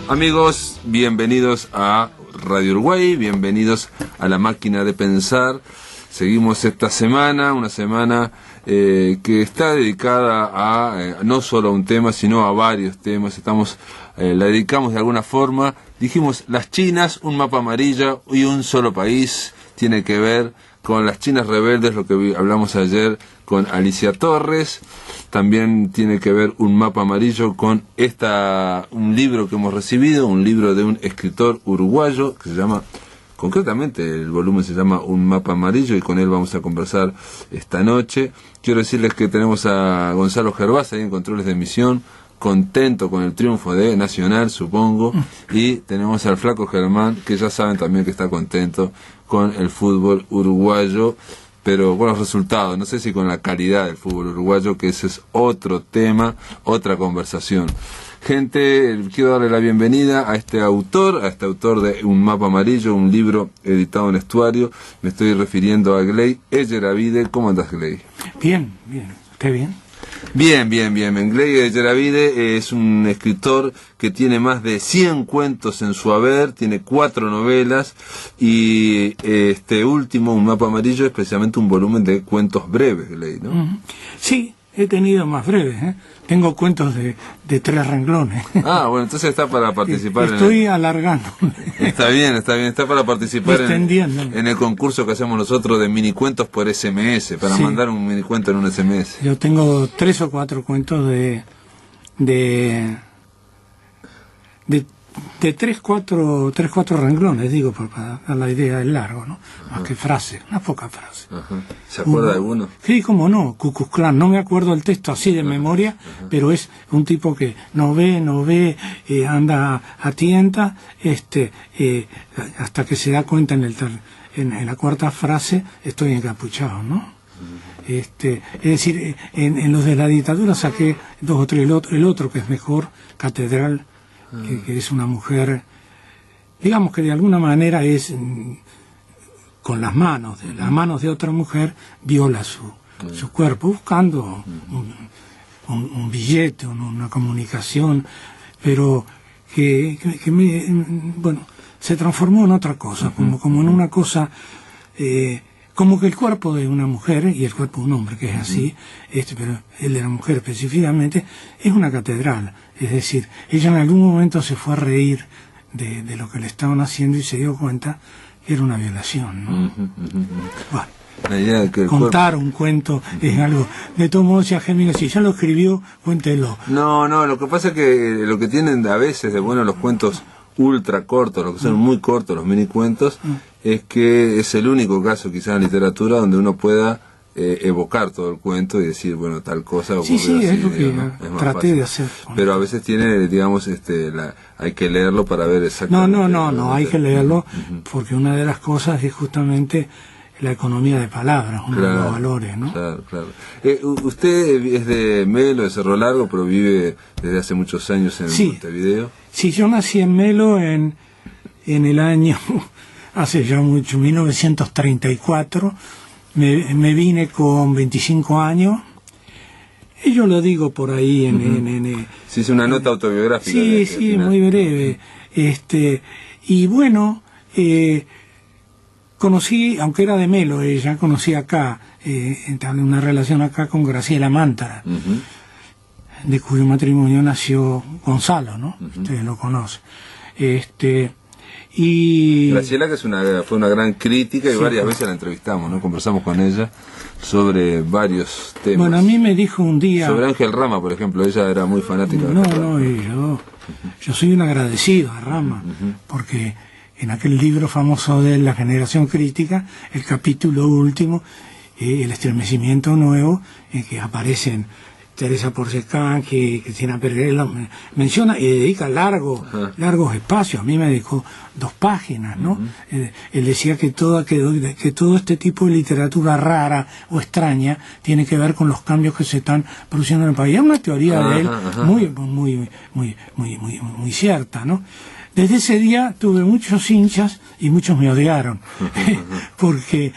Amigos, bienvenidos a Radio Uruguay, bienvenidos a La Máquina de Pensar. Seguimos esta semana, una semana que está dedicada a no solo a un tema, sino a varios temas. La dedicamos de alguna forma. Dijimos, las chinas, un mapa amarillo y un solo país. Tiene que ver con las chinas rebeldes, lo que hablamos ayer con Alicia Torres. También tiene que ver un mapa amarillo con un libro que hemos recibido, un libro de un escritor uruguayo que se llama, concretamente el volumen se llama Un mapa amarillo, y con él vamos a conversar esta noche. Quiero decirles que tenemos a Gonzalo Gervás ahí en controles de emisión, contento con el triunfo de Nacional, supongo, y tenemos al Flaco Germán, que ya saben también que está contento con el fútbol uruguayo, pero con los resultados, no sé si con la calidad del fútbol uruguayo, que ese es otro tema, otra conversación. Gente, quiero darle la bienvenida a este autor de Un mapa amarillo, un libro editado en Estuario. Me estoy refiriendo a Gley Eyeravide. ¿Cómo andás, Gley? Bien. ¿Usted bien? Bien. Gley Eyeravide es un escritor que tiene más de 100 cuentos en su haber, tiene 4 novelas, y este último, Un mapa amarillo, es precisamente un volumen de cuentos breves, Gley, ¿no? Sí, he tenido más breves, ¿eh? Tengo cuentos de 3 renglones. Ah, bueno, entonces está para participar. Estoy alargando. Está bien, está para participar en el concurso que hacemos nosotros de minicuentos por SMS, para mandar un minicuento en un SMS. Yo tengo 3 o 4 cuentos de 3, 4 renglones, digo, para dar la idea del largo, ¿no? Más que frase, una poca frase. Ajá. ¿Se acuerda de alguno? Sí, cómo no, Ku Klux Klan, no me acuerdo el texto así de memoria, pero es un tipo que no ve, anda a tienta, hasta que se da cuenta en la cuarta frase, estoy encapuchado, ¿no? Es decir, en los de la dictadura saqué 2 o 3, el otro que es mejor, Catedral, que es una mujer, digamos que de alguna manera es con las manos de otra mujer, viola su cuerpo buscando un billete, una comunicación, pero que se transformó en otra cosa, como en una cosa, como que el cuerpo de una mujer y el cuerpo de un hombre, que es así, pero el de la mujer específicamente, es una catedral. Es decir, ella en algún momento se fue a reír de lo que le estaban haciendo y se dio cuenta que era una violación, ¿no? Bueno, la idea de que contar un cuento es algo. De todos modos, si a Géminis, si ya lo escribió, cuéntelo. No, lo que pasa es que lo que tienen a veces de bueno los cuentos ultra cortos, lo que son muy cortos, los mini cuentos, es que es el único caso quizás en literatura donde uno pueda evocar todo el cuento y decir, bueno, tal cosa ocurrió sí, así, es lo que digamos, es traté fácil de hacer. Pero a veces tiene, digamos, hay que leerlo para ver exactamente. No, hay que leerlo, porque una de las cosas es justamente la economía de palabras, uno de los valores, ¿no? Claro. Usted es de Melo, de Cerro Largo, pero vive desde hace muchos años en Montevideo. Sí, yo nací en Melo en el año, hace ya mucho, 1934, me vine con 25 años, y yo lo digo por ahí Sí, es una nota autobiográfica. Sí, muy breve. Y bueno, conocí, aunque era de Melo ella, conocí acá, entablé una relación acá con Graciela Mántara, de cuyo matrimonio nació Gonzalo, ¿no? Ustedes lo conocen. Y Graciela, que fue una gran crítica, y varias veces la entrevistamos, ¿no? Conversamos con ella sobre varios temas. Bueno, a mí me dijo un día... Sobre Ángel Rama, por ejemplo, ella era muy fanática de Ángel Rama. Yo soy un agradecido a Rama, porque en aquel libro famoso de La Generación Crítica, el capítulo último, El estremecimiento nuevo, en que aparecen Teresa Porcecán, que Cristina Pereira menciona y dedica largos espacios. A mí me dedicó 2 páginas, ¿no? Él decía que todo este tipo de literatura rara o extraña tiene que ver con los cambios que se están produciendo en el país. Es una teoría de él muy cierta, ¿no? Desde ese día tuve muchos hinchas y muchos me odiaron, porque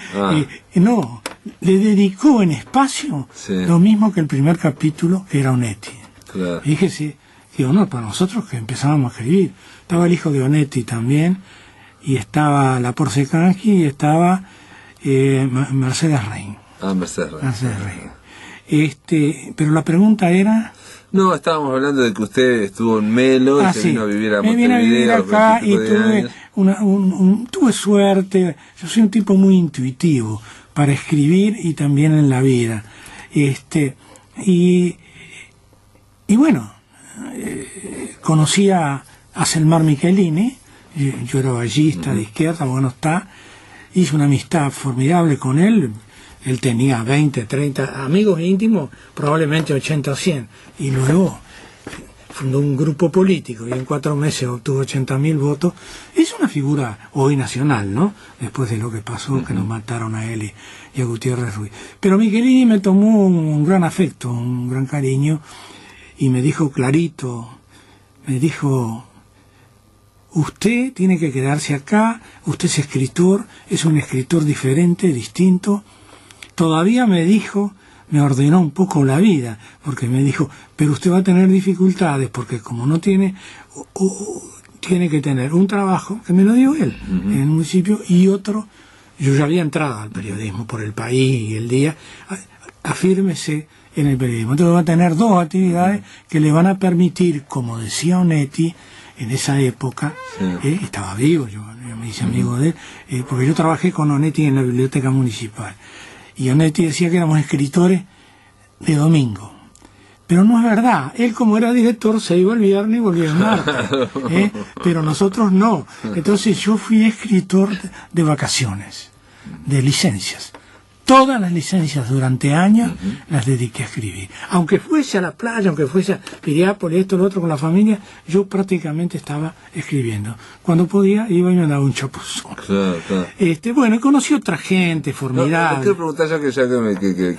le dedicó en espacio lo mismo que el primer capítulo, que era Onetti. Claro. Fíjese qué honor para nosotros que empezábamos a escribir. Estaba el hijo de Onetti también, y estaba la Porcecanqui, y estaba Mercedes Rein. Mercedes Rein. Mercedes Rein. Pero la pregunta era... No, estábamos hablando de que usted estuvo en Melo y se vino a vivir a Montevideo. Me vine a vivir acá y tuve suerte. Yo soy un tipo muy intuitivo para escribir y también en la vida. Y bueno, conocí a Selmar Michelini. Yo era ballista de izquierda, bueno, hice una amistad formidable con él. Él tenía 20, 30 amigos íntimos, probablemente 80 o 100. Y luego fundó un grupo político y en 4 meses obtuvo 80.000 votos. Es una figura hoy nacional, ¿no? Después de lo que pasó, que nos mataron a él y a Gutiérrez Ruiz. Pero Michelini me tomó un gran afecto, un gran cariño, y me dijo clarito, me dijo... Usted tiene que quedarse acá, usted es escritor, es un escritor diferente, distinto. Todavía me dijo, me ordenó un poco la vida, porque me dijo, pero usted va a tener dificultades, porque como no tiene, tiene que tener un trabajo, que me lo dio él, en el municipio, y otro, yo ya había entrado al periodismo por El País y El Día, afírmese en el periodismo. Entonces va a tener 2 actividades que le van a permitir, como decía Onetti, en esa época, estaba vivo, yo me hice amigo de él, porque yo trabajé con Onetti en la biblioteca municipal. Y Onetti decía que éramos escritores de domingo. Pero no es verdad. Él, como era director, se iba el viernes y volvía el martes. Pero nosotros no. Entonces yo fui escritor de vacaciones, de licencias. Todas las licencias durante años las dediqué a escribir. Aunque fuese a la playa, aunque fuese a Piriápolis, esto, lo otro, con la familia, yo prácticamente estaba escribiendo. Cuando podía, iba y me daba un chapuzón. Claro. Bueno, y conocí otra gente formidable. No, quiero preguntar, ya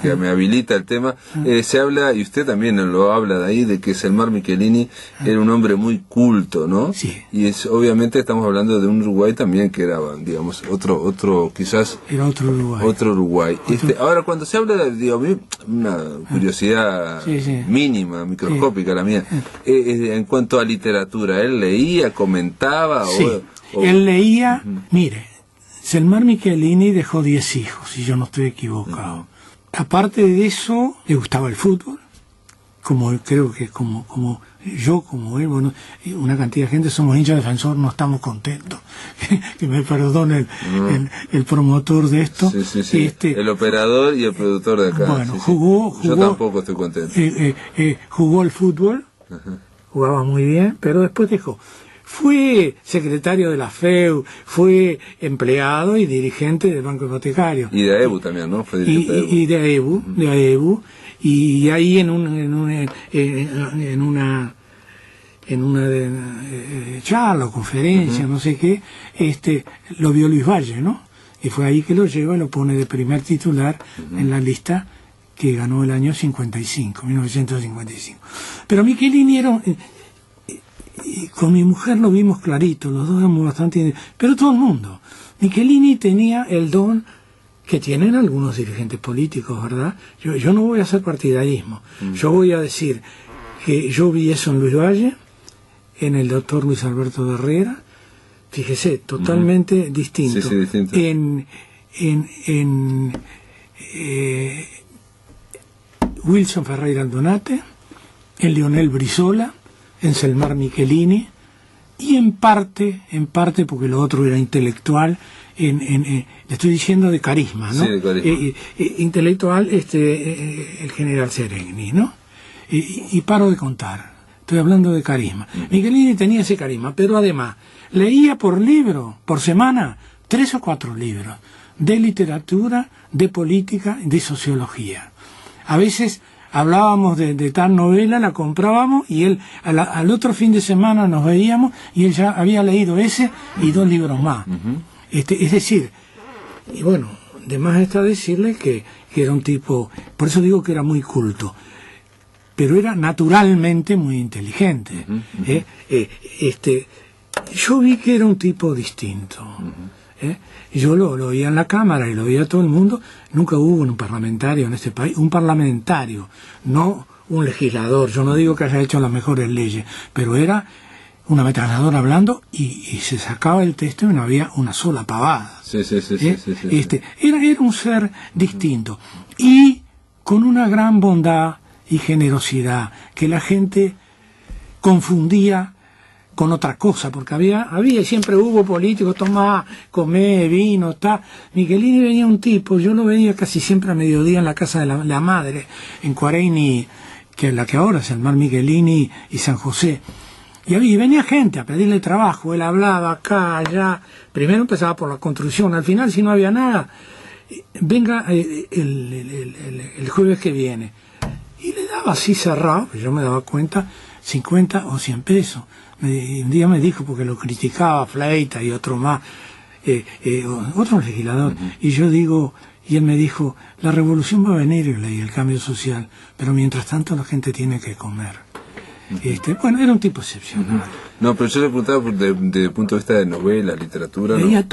que me habilita el tema, se habla, y usted también lo habla de ahí, de que Selmar Michelini era un hombre muy culto, ¿no? Sí. Y obviamente estamos hablando de un Uruguay también que era, digamos, otro quizás... Era otro Uruguay. Otro Uruguay. Ahora, cuando se habla de, digo, a mí, una curiosidad mínima, microscópica la mía, en cuanto a literatura, ¿él leía, comentaba? Sí, él leía, mire, Selmar Michelini dejó 10 hijos, si yo no estoy equivocado. Aparte de eso, le gustaba el fútbol, como creo que como yo, como él, bueno, una cantidad de gente somos hinchas de Defensor, no estamos contentos. Que me perdone el promotor de esto. Sí. El operador y el productor de acá. Bueno, jugó. Yo tampoco estoy contento. Jugó el fútbol, jugaba muy bien, pero después dejó. Fue secretario de la FEU, fue empleado y dirigente del Banco Hipotecario. Y de AEBU también, ¿no? Fue dirigente de AEBU. Y ahí en una charla o conferencia, no sé qué, lo vio Luis Valle, ¿no? Y fue ahí que lo lleva y lo pone de primer titular en la lista que ganó el año 1955. Pero Michelini era... Y con mi mujer lo vimos clarito, los dos éramos bastante... Pero todo el mundo. Michelini tenía el don que tienen algunos dirigentes políticos, ¿verdad? Yo no voy a hacer partidarismo. Yo voy a decir que yo vi eso en Luis Valle, en el doctor Luis Alberto de Herrera, fíjese, totalmente distinto. Sí, distinto. En Wilson Ferreira Aldunate, en Leonel Brizola, en Selmar Michelini, y en parte, porque lo otro era intelectual, le estoy diciendo de carisma, ¿no? Sí, de carisma. Intelectual, el general Seregni, ¿no? Y paro de contar. Estoy hablando de carisma. Michelini tenía ese carisma, pero además leía por libro, por semana, 3 o 4 libros de literatura, de política, de sociología. A veces hablábamos de tal novela, la comprábamos y él al otro fin de semana nos veíamos y él ya había leído ese y 2 libros más. Es decir, y bueno, de más está decirle que era un tipo, por eso digo que era muy culto, pero era naturalmente muy inteligente. Yo vi que era un tipo distinto. Yo lo oía en la Cámara y lo oía todo el mundo. Nunca hubo un parlamentario en este país, un parlamentario, no un legislador. Yo no digo que haya hecho las mejores leyes, pero era una ametralladora hablando y se sacaba el texto y no había una sola pavada. Sí. Era un ser distinto y con una gran bondad y generosidad que la gente confundía con otra cosa, porque había siempre hubo políticos, tomá, comé, vino, está. Michelini venía un tipo, yo lo veía casi siempre a mediodía en la casa de la madre, en Cuareini, que es la que ahora es el Mar Michelini y San José. Y venía gente a pedirle trabajo, él hablaba acá, allá, primero empezaba por la construcción, al final si no había nada, venga el jueves que viene. Y le daba así cerrado, pues yo me daba cuenta, 50 o 100 pesos. Un día me dijo, porque lo criticaba Fleita y otro más, otro legislador, y yo digo, y él me dijo, la revolución va a venir y el cambio social, pero mientras tanto la gente tiene que comer. Bueno, era un tipo excepcional. No, pero yo le preguntaba desde el punto de vista de novela, literatura. Leía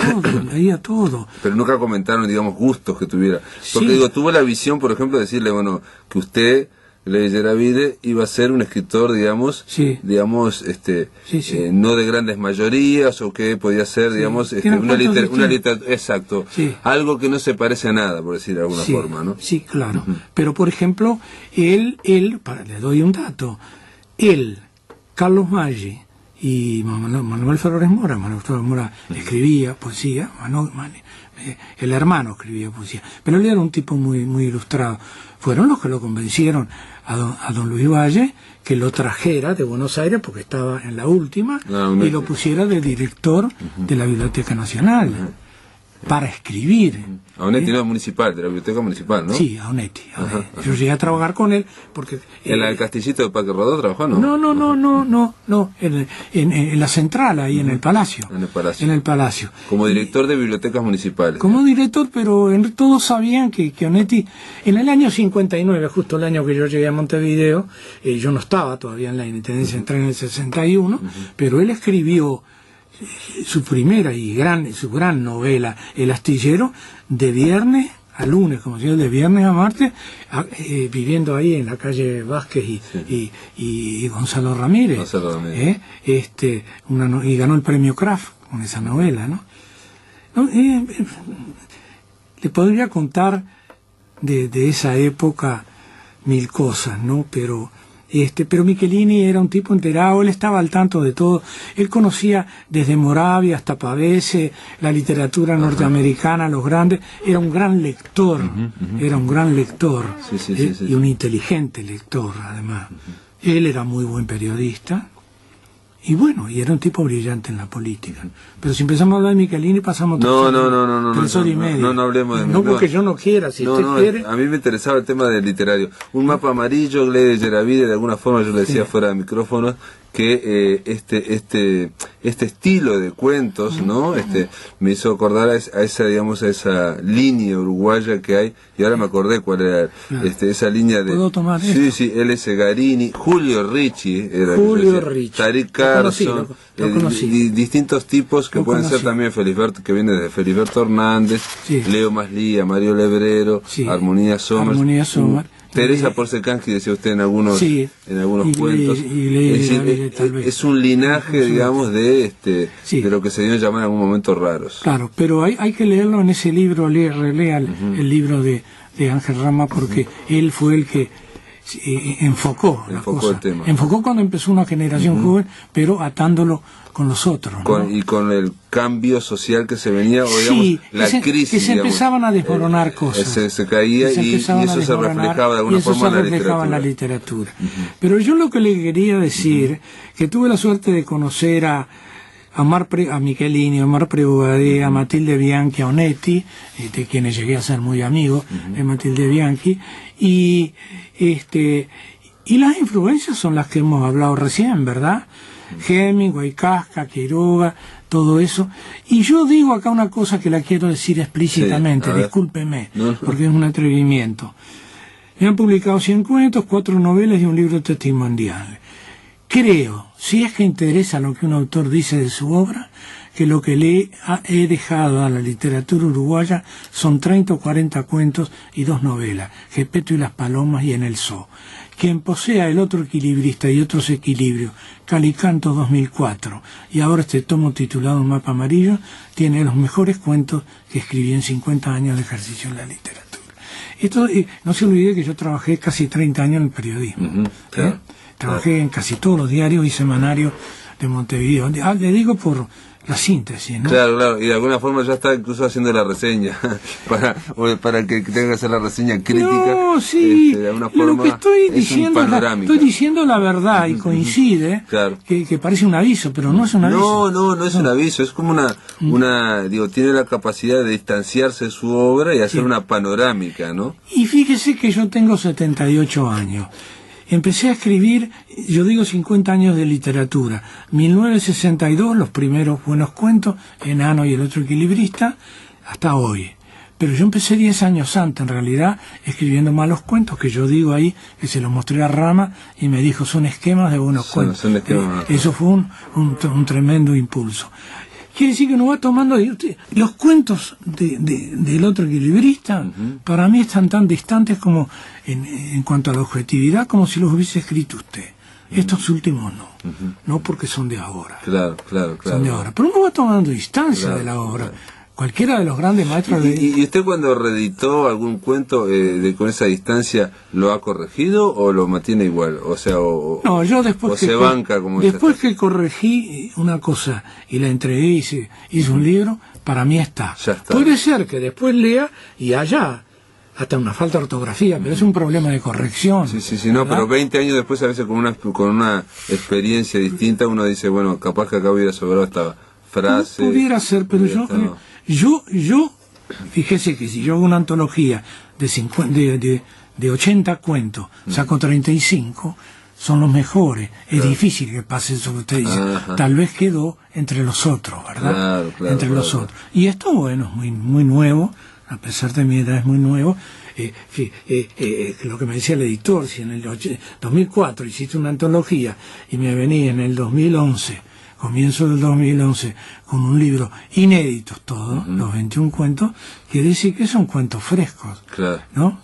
todo. Pero nunca comentaron, digamos, gustos que tuviera. Porque Sí. tuvo la visión, por ejemplo, de decirle, bueno, que usted, Ley Yeravide, iba a ser un escritor, digamos, Sí. no de grandes mayorías, o que podía ser, digamos, una literatura, exacto, Sí. algo que no se parece a nada, por decir de alguna forma, ¿no? Sí, claro. Pero, por ejemplo, le doy un dato, Carlos Maggi y Manuel Ferrores Mora, escribía poesía, el hermano escribía poesía, pero él era un tipo muy, muy ilustrado. Fueron los que lo convencieron a don Luis Valle que lo trajera de Buenos Aires, porque estaba en la última, y lo pusiera de director de la Biblioteca Nacional, para escribir. A Onetti, no, municipal, de la Biblioteca Municipal, ¿no? Sí, a Onetti. Yo llegué a trabajar con él porque... ¿En el Castillito de Parque Rodó trabajó, no? No, en la central, ahí en el Palacio. En el Palacio. En el Palacio. Como director de bibliotecas municipales. Como director, pero todos sabían que Onetti, en el año 59, justo el año que yo llegué a Montevideo, yo no estaba todavía en la Intendencia, entré en el 61, pero él escribió su primera su gran novela, El astillero, de viernes a lunes, como si de viernes a martes, viviendo ahí en la calle Vázquez y Gonzalo Ramírez. Y ganó el premio Kraft con esa novela, ¿no? Le podría contar de esa época mil cosas, ¿no? Pero Michelini era un tipo enterado, él estaba al tanto de todo, él conocía desde Moravia hasta Pavese, la literatura norteamericana, los grandes, era un gran lector, y un inteligente lector además. Él era muy buen periodista, y bueno, y era un tipo brillante en la política. Pero si empezamos a hablar de Michelini pasamos 3 horas y media. No hablemos de No porque yo no quiera, si usted quiere. A mí me interesaba el tema del literario. Un mapa amarillo, Ley Yeravide, de alguna forma yo le decía fuera de micrófono que este estilo de cuentos, ¿no? Me hizo acordar a esa línea uruguaya que hay, y ahora me acordé cuál era, esa línea de... ¿Puedo tomar Sí, L.S. Garini, Julio Ricci, Tariq Carson, distintos tipos que pueden ser también Felisberto, que viene de Felisberto Hernández, Leo Maslía, Mario Lebrero, Armonía Sommer. Teresa Porcecanqui, decía usted en algunos cuentos. Es un linaje, digamos, de lo que se dio a llamar en algún momento raros. Claro, pero hay que leerlo en ese libro, relea el libro de Ángel Rama, porque él fue el que enfocó la cosa. El tema. Enfocó cuando empezó una generación joven, pero atándolo con los otros, ¿no? Y con el cambio social que se venía, o digamos, la crisis. Que se empezaban a desmoronar cosas. Se caía y eso se reflejaba de alguna forma en la literatura. Pero yo lo que le quería decir, que tuve la suerte de conocer a Michelini, a Omar Prevogadé, a Matilde Bianchi, a Onetti, de quienes llegué a ser muy amigo de Matilde Bianchi, y las influencias son las que hemos hablado recién, ¿verdad? Hemingway, Kafka, Quiroga, todo eso. Y yo digo acá una cosa que la quiero decir explícitamente, discúlpeme, porque es un atrevimiento. Me han publicado 100 cuentos, 4 novelas y un libro testimonial. Creo, si es que interesa lo que un autor dice de su obra, que lo que le he dejado a la literatura uruguaya son 30 o 40 cuentos y 2 novelas, Gepetto y las Palomas y En el Zoo. quien posea El otro equilibrista y otros equilibrios, Calicanto 2004, y ahora este tomo titulado Un mapa amarillo, tiene los mejores cuentos que escribí en 50 años de ejercicio en la literatura. Esto, no se olvide que yo trabajé casi 30 años en el periodismo. Claro, Trabajé en casi todos los diarios y semanarios de Montevideo. Le digo por la síntesis, ¿no? Claro, claro, y de alguna forma ya está incluso haciendo la reseña, para que tenga que hacer la reseña crítica. No, sí, de alguna forma lo que estoy diciendo estoy diciendo la verdad, y coincide, claro. que parece un aviso, pero no es un aviso. No es un aviso, es como digo, tiene la capacidad de distanciarse de su obra y hacer una panorámica, ¿no? Y fíjese que yo tengo 78 años. Empecé a escribir, yo digo 50 años de literatura. 1962, los primeros buenos cuentos, Enano y el otro equilibrista, hasta hoy. Pero yo empecé 10 años antes, en realidad, escribiendo malos cuentos, que yo digo ahí, que se los mostré a Rama, y me dijo, son esquemas de buenos cuentos. Son esquemas. Eso fue un tremendo impulso. Quiere decir que uno va tomando... Los cuentos del otro equilibrista, para mí están tan distantes como en cuanto a la objetividad, como si los hubiese escrito usted. Estos últimos no. No porque son de ahora. Claro. Son de ahora. Pero uno va tomando distancia de la obra. Cualquiera de los grandes maestros... ¿Y usted cuando reeditó algún cuento con esa distancia, lo ha corregido o lo mantiene igual? O sea, no, yo después que se banca como después que corregí una cosa y la entregué y hice un libro, para mí está. Ya está. Puede ser que después lea y haya hasta una falta de ortografía, pero es un problema de corrección. Sí, no, pero 20 años después, a veces con una experiencia distinta, uno dice, bueno, capaz que acá hubiera sobrado esta frase. No pudiera ser, pero yo, fíjese que si yo hago una antología de 80 cuentos, saco 35, son los mejores. Es difícil que pase eso que usted dice. Tal vez quedó entre los otros, ¿verdad? Claro, entre los otros. Y esto, bueno, es muy nuevo, a pesar de mi edad es muy nuevo. Lo que me decía el editor, si en el 2004 hiciste una antología y me venía en el 2011, comienzo del 2011, con un libro inéditos todos, los 21 cuentos, quiere decir que son cuentos frescos, claro. ¿no?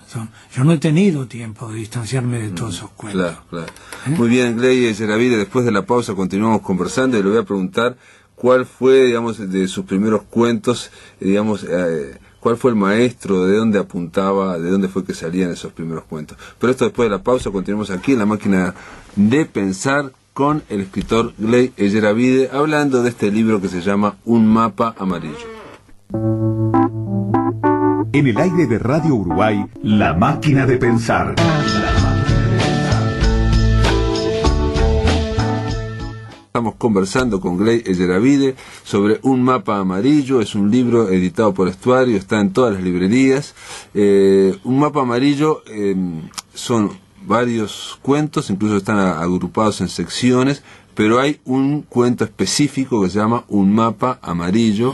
Yo no he tenido tiempo de distanciarme de todos esos cuentos. Claro. Muy bien, Gley Yeravide, después de la pausa continuamos conversando y le voy a preguntar cuál fue, digamos, de sus primeros cuentos, digamos, cuál fue el maestro, de dónde apuntaba, de dónde fue que salían esos primeros cuentos. Pero esto después de la pausa, continuamos aquí en la máquina de pensar con el escritor Gley Yeravide, hablando de este libro que se llama Un mapa amarillo. En el aire de Radio Uruguay, La máquina de pensar. Estamos conversando con Gley Yeravide sobre Un mapa amarillo. Es un libro editado por Estuario, está en todas las librerías. Un mapa amarillo son varios cuentos, incluso están agrupados en secciones, pero hay un cuento específico que se llama Un mapa amarillo,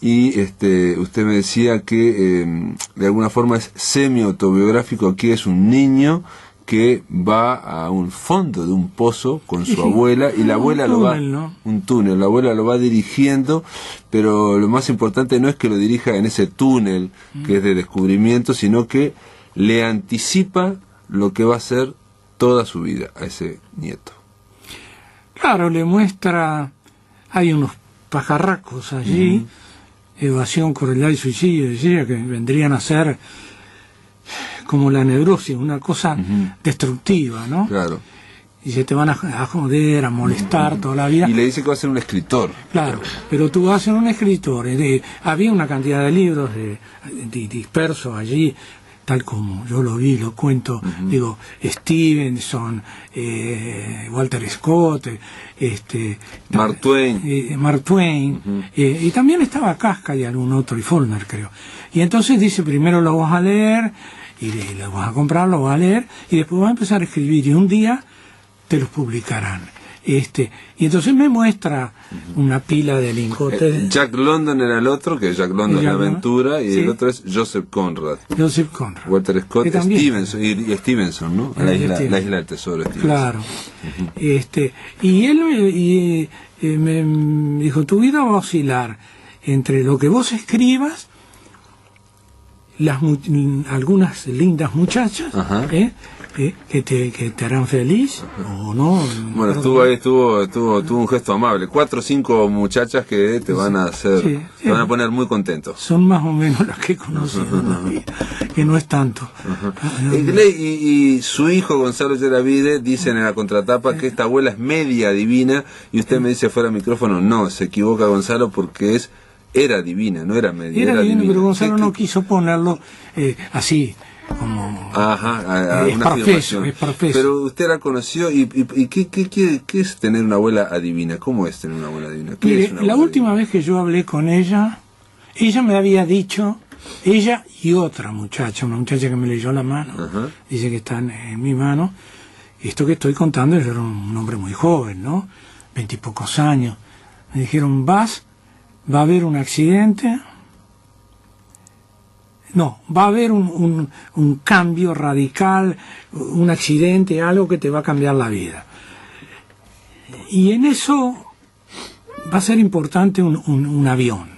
y usted me decía que de alguna forma es semi-autobiográfico. Aquí es un niño que va a un fondo de un pozo con su abuela, y la abuela un túnel, la abuela lo va dirigiendo, pero lo más importante no es que lo dirija en ese túnel que es de descubrimiento, sino que le anticipa lo que va a ser toda su vida a ese nieto. Claro, le muestra, hay unos pajarracos allí, evasión, crueldad y suicidio, decía que vendrían a ser como la neurosis, una cosa destructiva, ¿no? Claro. Y se te van a joder, a molestar toda la vida. Y le dice que va a ser un escritor. Claro, pero tú vas a ser un escritor. Había una cantidad de libros dispersos allí, tal como yo lo vi, lo cuento, digo, Stevenson, Walter Scott, Mark Twain, y también estaba Kafka y algún otro, y Faulkner, creo. Y entonces dice, primero lo vas a leer, y lo vas a comprar, lo vas a leer, y después vas a empezar a escribir, y un día te los publicarán. Y entonces me muestra una pila de lingotes. Jack London era el otro, que Jack London es la aventura, y el otro es Joseph Conrad. Walter Scott, Stevenson, y Stevenson, ¿no? La isla del tesoro, Stevenson. Claro. Y él me dijo, tu vida va a oscilar entre lo que vos escribas, algunas lindas muchachas, que te harán feliz o no. Bueno, tuvo un gesto amable. 4 o 5 muchachas que te van a hacer, te van a poner muy contento. Son más o menos las que he conocido en la vida, que no es tanto. Y su hijo Gonzalo Yaravide dicen en la contratapa que esta abuela es media divina, y usted me dice fuera del micrófono, no, se equivoca Gonzalo, porque era divina, no era media. Era divina, pero Gonzalo no quiso ponerlo así. Como es parfeso. Pero usted la conoció y ¿qué es tener una abuela adivina? ¿Cómo es tener una abuela adivina? Mire, la última vez que yo hablé con ella me había dicho, ella y otra muchacha, una muchacha que me leyó la mano, dice que está en mi mano, esto que estoy contando, yo era un hombre muy joven, ¿no? 20 y pocos años. Me dijeron, va a haber un accidente. No, va a haber un cambio radical, un accidente, algo que te va a cambiar la vida. Y en eso va a ser importante un avión.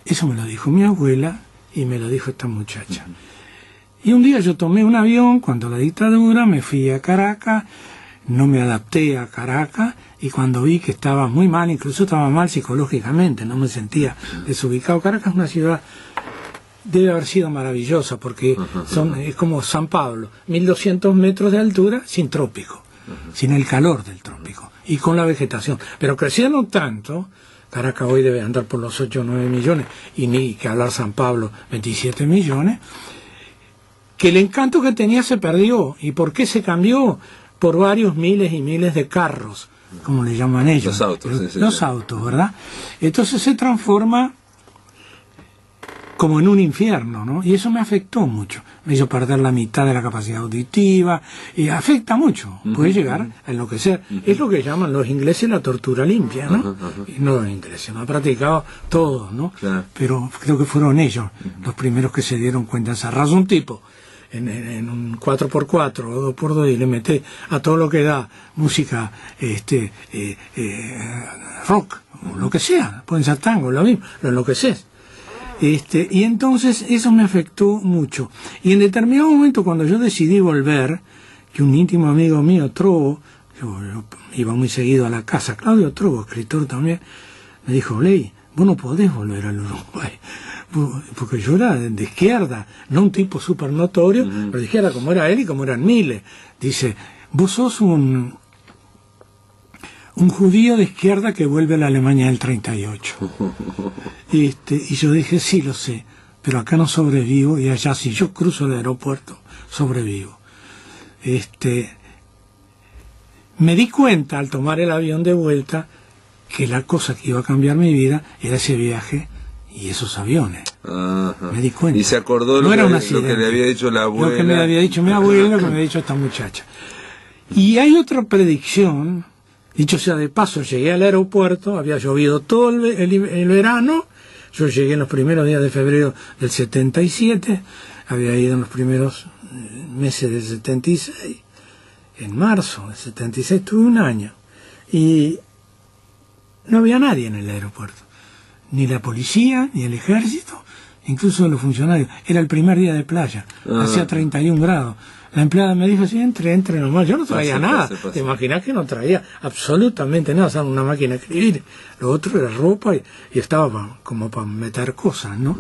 Eso me lo dijo mi abuela y me lo dijo esta muchacha. Y un día yo tomé un avión, cuando la dictadura, me fui a Caracas, no me adapté a Caracas, y cuando vi que estaba muy mal, incluso estaba mal psicológicamente, no me sentía desubicado. Caracas es una ciudad, debe haber sido maravillosa, porque es como San Pablo, 1200 metros de altura, sin trópico, sin el calor del trópico, y con la vegetación. Pero crecieron tanto, Caracas hoy debe andar por los 8 o 9 millones, y ni que hablar San Pablo, 27 millones, que el encanto que tenía se perdió. ¿Y por qué se cambió? Por varios miles y miles de carros, como le llaman ellos. Los autos, ¿verdad? Entonces se transforma como en un infierno, ¿no? Y eso me afectó mucho. Me hizo perder la mitad de la capacidad auditiva, y afecta mucho. Puede llegar a enloquecer. Es lo que llaman los ingleses la tortura limpia, ¿no? Y no los ingleses, lo han practicado todos, ¿no? Claro. Pero creo que fueron ellos los primeros que se dieron cuenta. Se arrasó un tipo en un 4x4 o 2x2 y le mete a todo lo que da música rock, o lo que sea, pueden ser tango, lo mismo, lo enloqueces. Y entonces eso me afectó mucho. Y en determinado momento, cuando yo decidí volver, que un íntimo amigo mío, Trobo, yo iba muy seguido a la casa, Claudio Trobo, escritor también, me dijo, Ley, vos no podés volver al Uruguay, porque yo era de izquierda, no un tipo súper notorio, pero de izquierda como era él y como eran miles. Dice, vos sos un judío de izquierda que vuelve a la Alemania del 38. Y yo dije, sí, lo sé, pero acá no sobrevivo, y allá si yo cruzo el aeropuerto, sobrevivo. Me di cuenta al tomar el avión de vuelta que la cosa que iba a cambiar mi vida era ese viaje y esos aviones. Me di cuenta. Y se acordó lo que le había dicho la abuela. Lo que me había dicho mi abuela, lo que me había dicho esta muchacha. Y hay otra predicción. Dicho sea de paso, llegué al aeropuerto, había llovido todo el verano, yo llegué en los primeros días de febrero del 77, había ido en los primeros meses del 76, en marzo del 76 tuve un año, y no había nadie en el aeropuerto, ni la policía, ni el ejército, incluso los funcionarios. Era el primer día de playa, hacía 31 grados. La empleada me dijo, sí, entre nomás. Yo no traía nada. Te imaginas que no traía absolutamente nada. O sea, una máquina de escribir. Lo otro era ropa y estaba como para meter cosas, ¿no?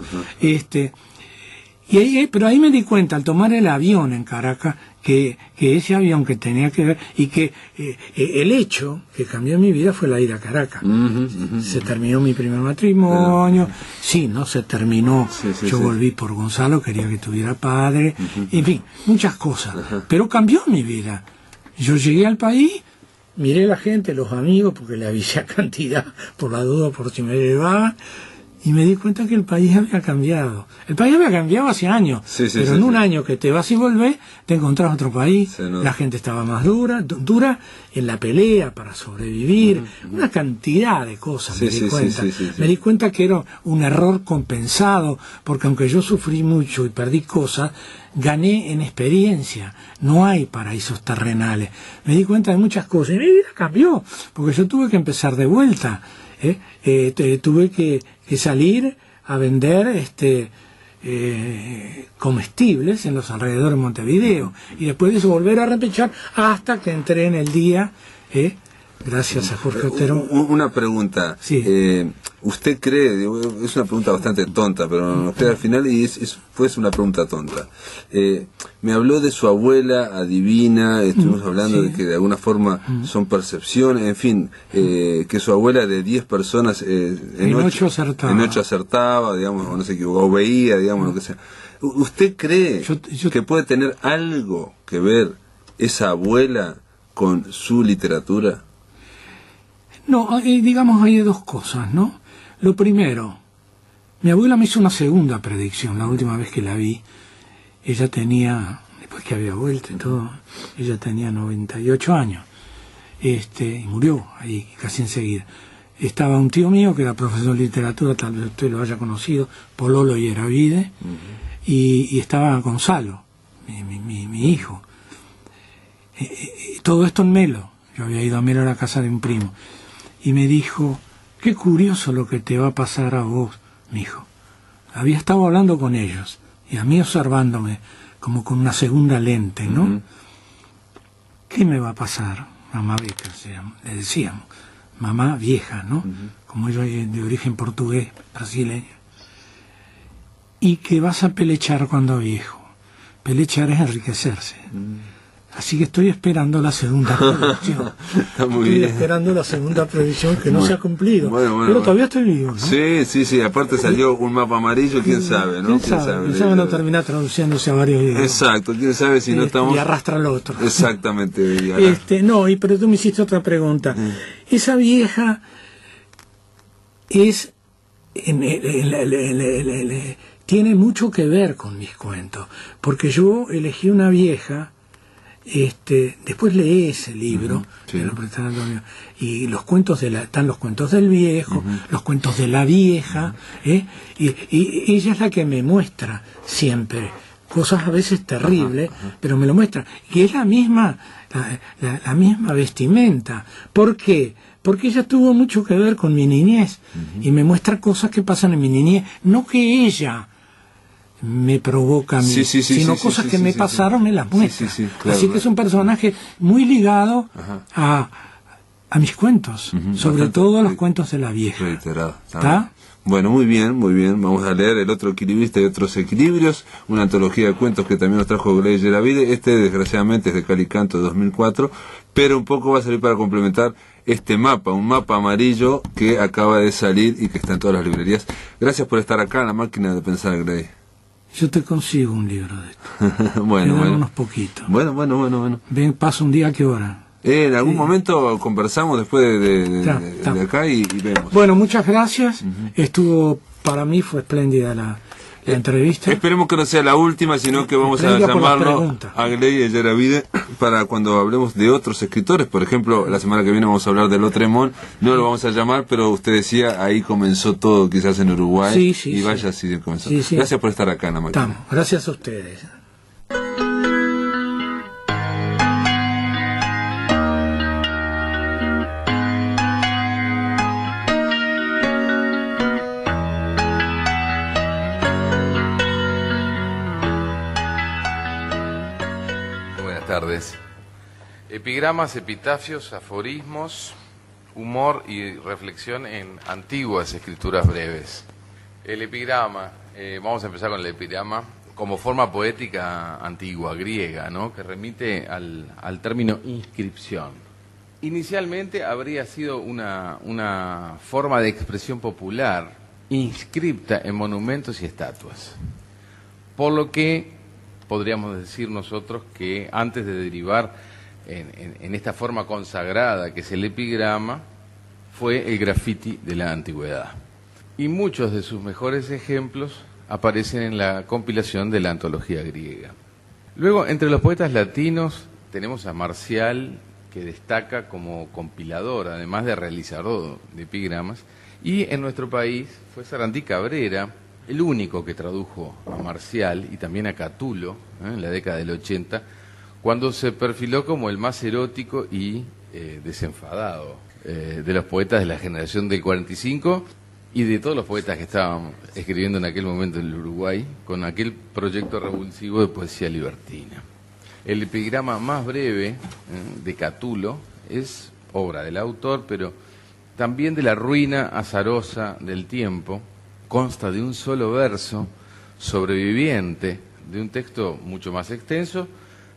Pero ahí me di cuenta, al tomar el avión en Caracas, que ese avión que tenía que ver, y que el hecho que cambió mi vida fue la ida a Caracas. Se terminó mi primer matrimonio, sí, no se terminó, yo volví por Gonzalo, quería que tuviera padre, en fin, muchas cosas, pero cambió mi vida. Yo llegué al país, miré a la gente, los amigos, porque le avisé a cantidad, por la duda, por si me llevaban, y me di cuenta que el país había cambiado. El país había cambiado hace años, pero en un año que te vas y volvés, te encontrás otro país, la gente estaba más dura en la pelea para sobrevivir, una cantidad de cosas me di cuenta. Me di cuenta que era un error compensado, porque aunque yo sufrí mucho y perdí cosas, gané en experiencia. No hay paraísos terrenales. Me di cuenta de muchas cosas y mi vida cambió, porque yo tuve que empezar de vuelta. Tuve que salir a vender comestibles en los alrededores de Montevideo, y después de eso volver a repechar hasta que entré en el día, gracias a Jorge Otero. Una pregunta. Sí. ¿Usted cree, es una pregunta bastante tonta, pero nos queda al final y fue una pregunta tonta? Me habló de su abuela adivina, estuvimos hablando de que de alguna forma son percepciones, en fin, que su abuela de 10 personas en 8 acertaba, digamos, o no se equivocó, o veía, digamos, lo que sea. ¿Usted cree que puede tener algo que ver esa abuela con su literatura? No, digamos, hay dos cosas, ¿no? Lo primero, mi abuela me hizo una segunda predicción, la última vez que la vi. Ella tenía, después que había vuelto y todo, ella tenía 98 años, y murió ahí casi enseguida. Estaba un tío mío que era profesor de literatura, tal vez usted lo haya conocido, Pololo Yeravide, y estaba Gonzalo, mi hijo. Todo esto en Melo. Yo había ido a Melo a la casa de un primo. Y me dijo, qué curioso lo que te va a pasar a vos, mijo. Había estado hablando con ellos, y a mí observándome, como con una segunda lente, ¿no? ¿Qué me va a pasar? Mamá Beca, le decíamos. Mamá vieja, ¿no? Como yo de origen portugués, brasileño. Y que vas a pelechar cuando viejo. Pelechar es enriquecerse. Así que estoy esperando la segunda predicción. Estoy esperando la segunda predicción que no se ha cumplido. Pero todavía estoy vivo, ¿no? Sí. Aparte salió un mapa amarillo, quién sabe, ¿no? ¿Quién sabe no termina traduciéndose a varios idiomas? Exacto, quién sabe si no estamos... Y arrastra al otro. Exactamente. Pero tú me hiciste otra pregunta. Esa vieja es... tiene mucho que ver con mis cuentos. Porque yo elegí una vieja... después leí ese libro y los cuentos están los cuentos del viejo, los cuentos de la vieja, y ella es la que me muestra siempre cosas a veces terribles, pero me lo muestra, y es la misma vestimenta. ¿Por qué? Porque ella tuvo mucho que ver con mi niñez, y me muestra cosas que pasan en mi niñez, no que ella me provoca a mí, sino cosas que me pasaron, me las muestra. Claro, así que es un personaje muy ligado a mis cuentos, sobre todo a los cuentos de la vieja. ¿Está? Bueno, muy bien. Vamos a leer El otro equilibrista y otros equilibrios, una antología de cuentos que también nos trajo Grey Yeravide. Desgraciadamente es de Calicanto de 2004, pero un poco va a servir para complementar este mapa, un mapa amarillo que acaba de salir y que está en todas las librerías. Gracias por estar acá en La Máquina de Pensar, Grey. Yo te consigo un libro de esto. Bueno. Unos poquitos. Bueno. Ven, paso un día, ¿a qué hora? En algún momento conversamos después de acá y vemos. Bueno, muchas gracias. Para mí fue espléndida la entrevista. Esperemos que no sea la última, sino que vamos a llamarlo a Grey Yeravide para cuando hablemos de otros escritores. Por ejemplo, la semana que viene vamos a hablar de Lotremont. No lo vamos a llamar, pero usted decía, ahí comenzó todo, quizás en Uruguay. Vaya así comenzó. Gracias por estar acá en La Máquina. Gracias a ustedes. Tardes. Epigramas, epitafios, aforismos, humor y reflexión en antiguas escrituras breves. El epigrama, vamos a empezar con el epigrama como forma poética antigua, griega, ¿no? Que remite al término inscripción. Inicialmente habría sido una forma de expresión popular inscripta en monumentos y estatuas, por lo que podríamos decir nosotros que antes de derivar en esta forma consagrada que es el epigrama, fue el graffiti de la antigüedad. Y muchos de sus mejores ejemplos aparecen en la compilación de la antología griega. Luego, entre los poetas latinos, tenemos a Marcial, que destaca como compilador, además de realizador de epigramas, y en nuestro país fue Sarandí Cabrera, el único que tradujo a Marcial y también a Catulo en la década del 80, cuando se perfiló como el más erótico y desenfadado de los poetas de la generación del 45, y de todos los poetas que estaban escribiendo en aquel momento en el Uruguay, con aquel proyecto revulsivo de poesía libertina. El epigrama más breve de Catulo es obra del autor, pero también de la ruina azarosa del tiempo. Consta de un solo verso sobreviviente de un texto mucho más extenso,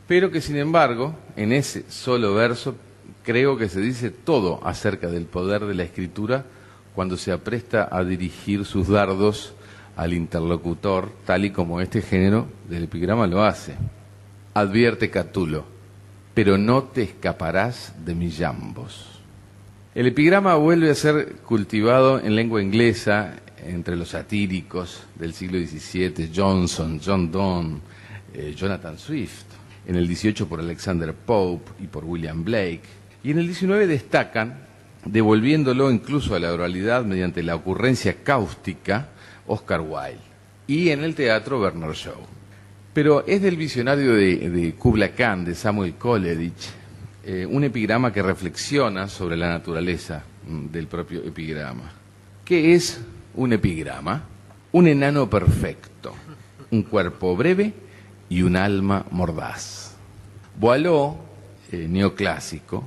pero que sin embargo, en ese solo verso, creo que se dice todo acerca del poder de la escritura cuando se apresta a dirigir sus dardos al interlocutor, tal y como este género del epigrama lo hace. Advierte Catulo: pero no te escaparás de mis llambos. El epigrama vuelve a ser cultivado en lengua inglesa entre los satíricos del siglo XVII, Johnson, John Donne, Jonathan Swift, en el XVIII por Alexander Pope y por William Blake, y en el XIX destacan, devolviéndolo incluso a la oralidad mediante la ocurrencia cáustica, Oscar Wilde, y en el teatro Bernard Shaw. Pero es del visionario de Kubla Khan, de Samuel Coleridge, un epigrama que reflexiona sobre la naturaleza del propio epigrama. ¿Qué es un epigrama? Un enano perfecto, un cuerpo breve y un alma mordaz. Boileau, neoclásico,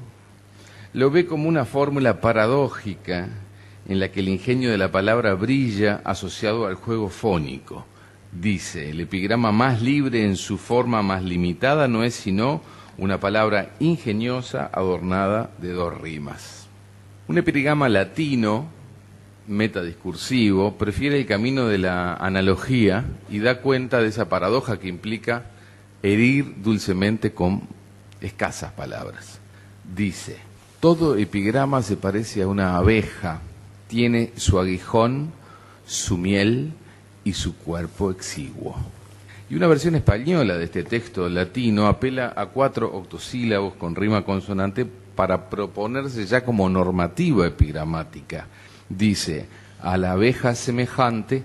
lo ve como una fórmula paradójica en la que el ingenio de la palabra brilla asociado al juego fónico. Dice: el epigrama más libre en su forma más limitada no es sino una palabra ingeniosa adornada de dos rimas. Un epigrama latino, metadiscursivo, prefiere el camino de la analogía y da cuenta de esa paradoja que implica herir dulcemente con escasas palabras. Dice: todo epigrama se parece a una abeja, tiene su aguijón, su miel y su cuerpo exiguo. Y una versión española de este texto latino apela a 4 octosílabos con rima consonante para proponerse ya como normativa epigramática. Dice: a la abeja semejante,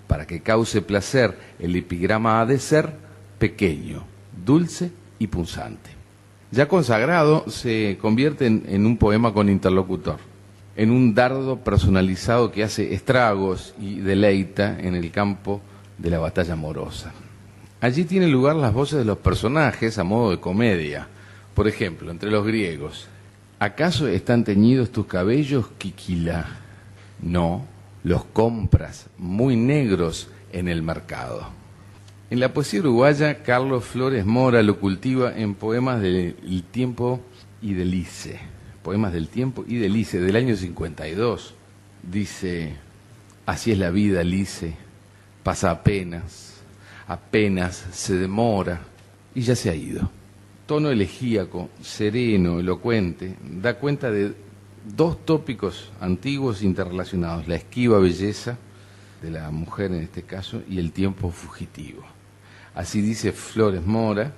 para que cause placer, el epigrama ha de ser pequeño, dulce y punzante. Ya consagrado, se convierte en un poema con interlocutor, en un dardo personalizado que hace estragos y deleita en el campo de la batalla amorosa. Allí tienen lugar las voces de los personajes a modo de comedia. Por ejemplo, entre los griegos: ¿acaso están teñidos tus cabellos, Quiquila? No, los compras muy negros en el mercado. En la poesía uruguaya, Carlos Flores Mora lo cultiva en Poemas del Tiempo y del Lice. Poemas del Tiempo y del Lice, del año 52. Dice: así es la vida, Lice, pasa apenas se demora y ya se ha ido. Tono elegíaco, sereno, elocuente, da cuenta de 2 tópicos antiguos interrelacionados: la esquiva belleza de la mujer en este caso y el tiempo fugitivo. Así dice Flores Mora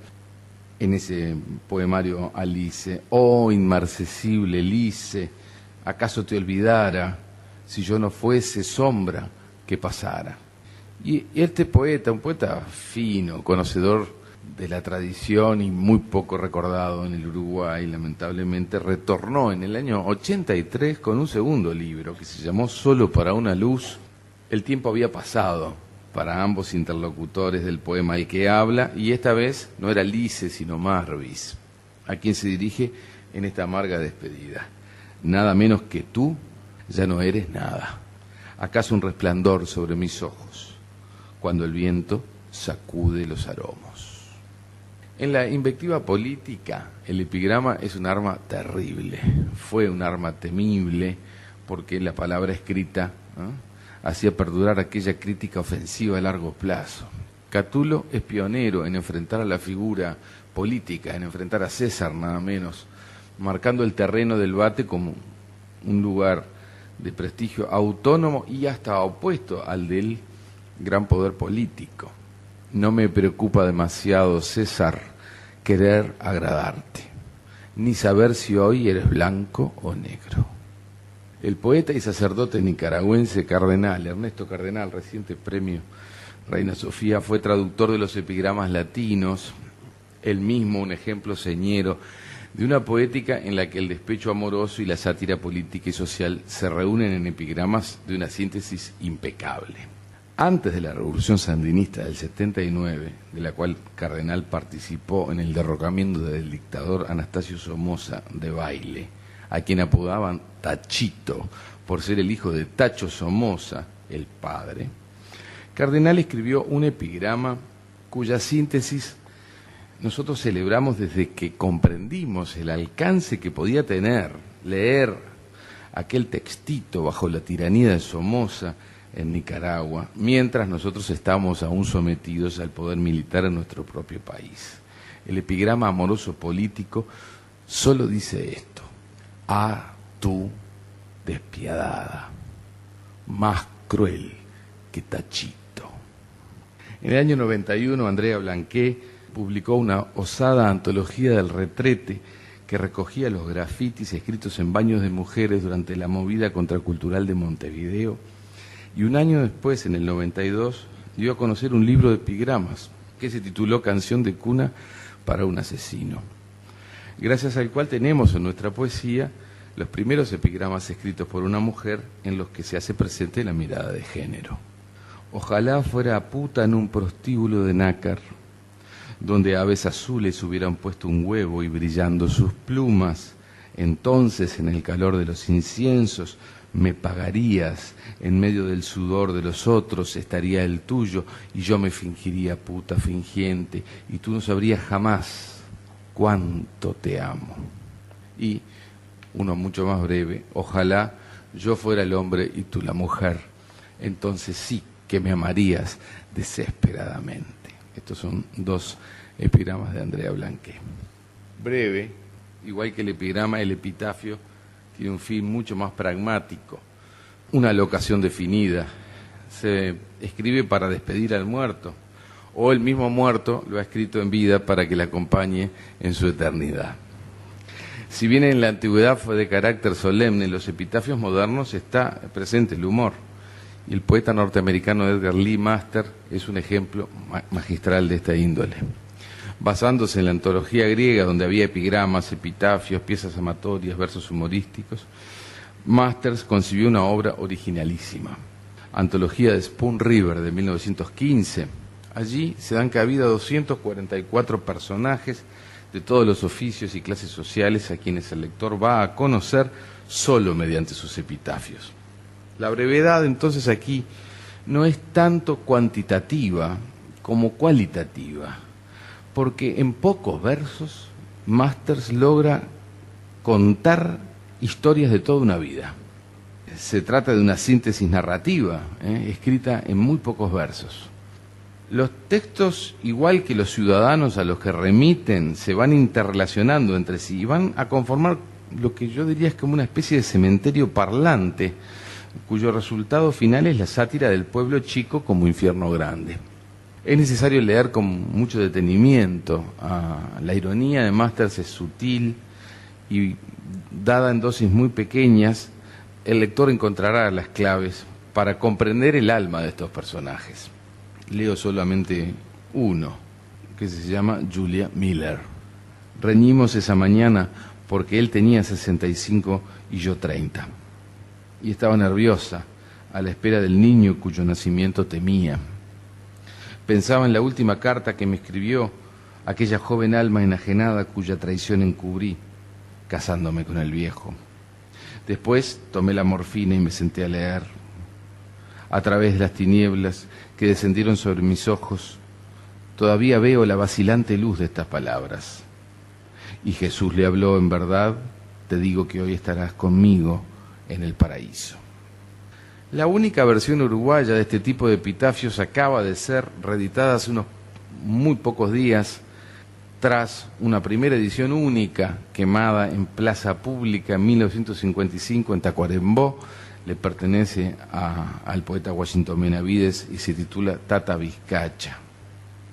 en ese poemario a Lice: oh inmarcesible Lice, ¿acaso te olvidara si yo no fuese sombra que pasara? Y este poeta, un poeta fino, conocedor de la tradición y muy poco recordado en el Uruguay, lamentablemente, retornó en el año 83 con un segundo libro que se llamó Solo para una luz. El tiempo había pasado para ambos interlocutores del poema y que habla, y esta vez no era Lice sino Marvis, a quien se dirige en esta amarga despedida. Nada menos que tú ya no eres nada. ¿Acaso un resplandor sobre mis ojos cuando el viento sacude los aromos? En la invectiva política, el epigrama es un arma terrible. Fue un arma temible porque la palabra escrita hacía perdurar aquella crítica ofensiva a largo plazo. Catulo es pionero en enfrentar a la figura política, en enfrentar a César nada menos, marcando el terreno del debate como un lugar de prestigio autónomo y hasta opuesto al del gran poder político. No me preocupa demasiado, César, querer agradarte, ni saber si hoy eres blanco o negro. El poeta y sacerdote nicaragüense Cardenal, Ernesto Cardenal, reciente premio Reina Sofía, fue traductor de los epigramas latinos, él mismo un ejemplo señero de una poética en la que el despecho amoroso y la sátira política y social se reúnen en epigramas de una síntesis impecable. Antes de la Revolución Sandinista del 79, de la cual Cardenal participó en el derrocamiento del dictador Anastasio Somoza de Baile, a quien apodaban Tachito por ser el hijo de Tacho Somoza, el padre, Cardenal escribió un epigrama cuya síntesis nosotros celebramos desde que comprendimos el alcance que podía tener leer aquel textito bajo la tiranía de Somoza en Nicaragua, mientras nosotros estábamos aún sometidos al poder militar en nuestro propio país. El epigrama amoroso político solo dice esto: a tú despiadada, más cruel que Tachito. En el año 91, Andrea Blanqué publicó una osada antología del retrete que recogía los grafitis escritos en baños de mujeres durante la movida contracultural de Montevideo, y un año después, en el 92, dio a conocer un libro de epigramas que se tituló Canción de cuna para un asesino, gracias al cual tenemos en nuestra poesía los primeros epigramas escritos por una mujer en los que se hace presente la mirada de género. Ojalá fuera puta en un prostíbulo de nácar, donde aves azules hubieran puesto un huevo y brillando sus plumas, entonces en el calor de los inciensos me pagarías, en medio del sudor de los otros estaría el tuyo, y yo me fingiría puta fingiente, y tú no sabrías jamás cuánto te amo. Y uno mucho más breve: ojalá yo fuera el hombre y tú la mujer, entonces sí que me amarías desesperadamente. Estos son dos epigramas de Andrea Blanqué. Breve, igual que el epigrama, el epitafio tiene un fin mucho más pragmático, una locación definida. Se escribe para despedir al muerto, o el mismo muerto lo ha escrito en vida para que le acompañe en su eternidad. Si bien en la antigüedad fue de carácter solemne, en los epitafios modernos está presente el humor. Y el poeta norteamericano Edgar Lee Master es un ejemplo magistral de esta índole. Basándose en la antología griega, donde había epigramas, epitafios, piezas amatorias, versos humorísticos, Masters concibió una obra originalísima, Antología de Spoon River de 1915. Allí se dan cabida a 244 personajes de todos los oficios y clases sociales a quienes el lector va a conocer solo mediante sus epitafios. La brevedad, entonces, aquí no es tanto cuantitativa como cualitativa, porque en pocos versos Masters logra contar historias de toda una vida. Se trata de una síntesis narrativa, escrita en muy pocos versos. Los textos, igual que los ciudadanos a los que remiten, se van interrelacionando entre sí y van a conformar lo que yo diría es como una especie de cementerio parlante, cuyo resultado final es la sátira del pueblo chico como infierno grande. Es necesario leer con mucho detenimiento. La ironía de Masters es sutil y, dada en dosis muy pequeñas, el lector encontrará las claves para comprender el alma de estos personajes. Leo solamente uno, que se llama Julia Miller. Reñimos esa mañana porque él tenía 65 y yo 30. Y estaba nerviosa, a la espera del niño cuyo nacimiento temía. Pensaba en la última carta que me escribió aquella joven alma enajenada cuya traición encubrí, casándome con el viejo. Después tomé la morfina y me senté a leer. A través de las tinieblas que descendieron sobre mis ojos, todavía veo la vacilante luz de estas palabras. Y Jesús le habló: en verdad, te digo que hoy estarás conmigo en el paraíso. La única versión uruguaya de este tipo de epitafios acaba de ser reeditada hace unos muy pocos días, tras una primera edición única quemada en plaza pública en 1955 en Tacuarembó. Le pertenece al poeta Washington Benavides y se titula Tata Vizcacha.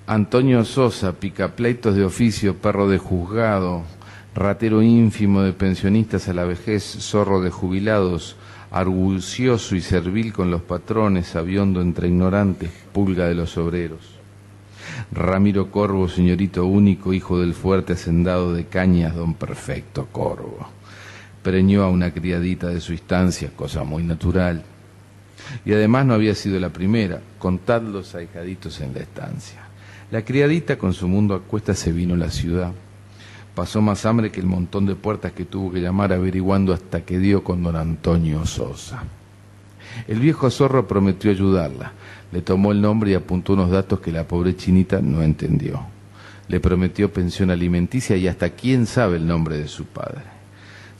Antonio Sosa, picapleitos de oficio, perro de juzgado, ratero ínfimo de pensionistas a la vejez, zorro de jubilados, argucioso y servil con los patrones, sabiondo entre ignorantes, pulga de los obreros. Ramiro Corvo, señorito único, hijo del fuerte hacendado de Cañas, don Perfecto Corvo. Preñó a una criadita de su instancia, cosa muy natural. Y además no había sido la primera, contad los ahijaditos en la estancia. La criadita con su mundo a cuestas se vino a la ciudad. Pasó más hambre que el montón de puertas que tuvo que llamar averiguando hasta que dio con don Antonio Sosa. El viejo zorro prometió ayudarla. Le tomó el nombre y apuntó unos datos que la pobre chinita no entendió. Le prometió pensión alimenticia y hasta quién sabe el nombre de su padre.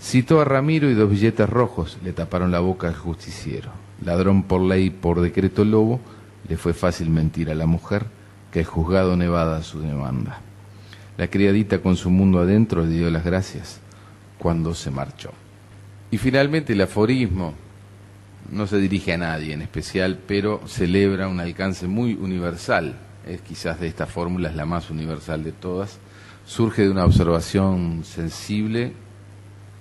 Citó a Ramiro y 2 billetes rojos, le taparon la boca al justiciero. Ladrón por ley, por decreto lobo, le fue fácil mentir a la mujer, que el juzgado nevada su demanda. La criadita con su mundo adentro le dio las gracias cuando se marchó. Y finalmente el aforismo no se dirige a nadie en especial, pero celebra un alcance muy universal. Es quizás de estas fórmulas la más universal de todas. Surge de una observación sensible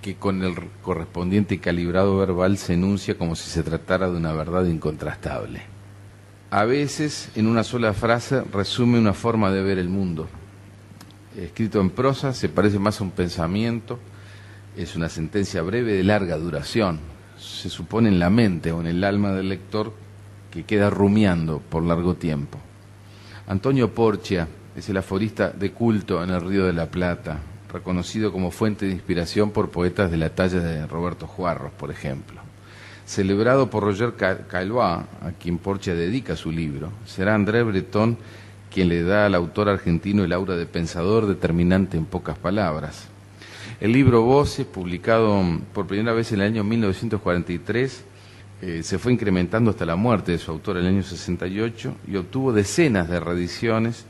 que con el correspondiente calibrado verbal se enuncia como si se tratara de una verdad incontrastable. A veces, en una sola frase, resume una forma de ver el mundo. Escrito en prosa, se parece más a un pensamiento, es una sentencia breve de larga duración. Se supone en la mente o en el alma del lector que queda rumiando por largo tiempo. Antonio Porcia es el aforista de culto en el Río de la Plata, reconocido como fuente de inspiración por poetas de la talla de Roberto Juarros, por ejemplo. Celebrado por Roger Caillois, a quien Porcia dedica su libro, será André Breton quien le da al autor argentino el aura de pensador determinante en pocas palabras. El libro Voces, publicado por primera vez en el año 1943, se fue incrementando hasta la muerte de su autor en el año 68 y obtuvo decenas de reediciones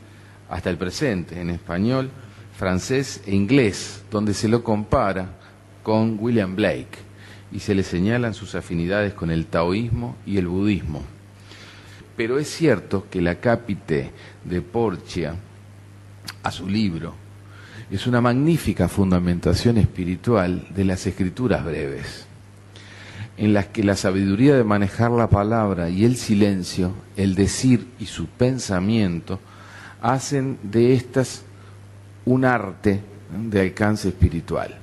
hasta el presente, en español, francés e inglés, donde se lo compara con William Blake y se le señalan sus afinidades con el taoísmo y el budismo. Pero es cierto que la cápite de Porcia a su libro es una magnífica fundamentación espiritual de las escrituras breves, en las que la sabiduría de manejar la palabra y el silencio, el decir y su pensamiento, hacen de estas un arte de alcance espiritual.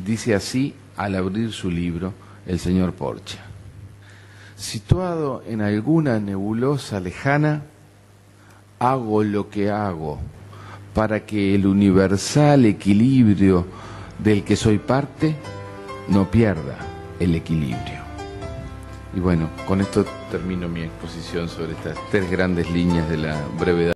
Dice así al abrir su libro el señor Porcia: situado en alguna nebulosa lejana, hago lo que hago para que el universal equilibrio del que soy parte no pierda el equilibrio. Y bueno, con esto termino mi exposición sobre estas 3 grandes líneas de la brevedad.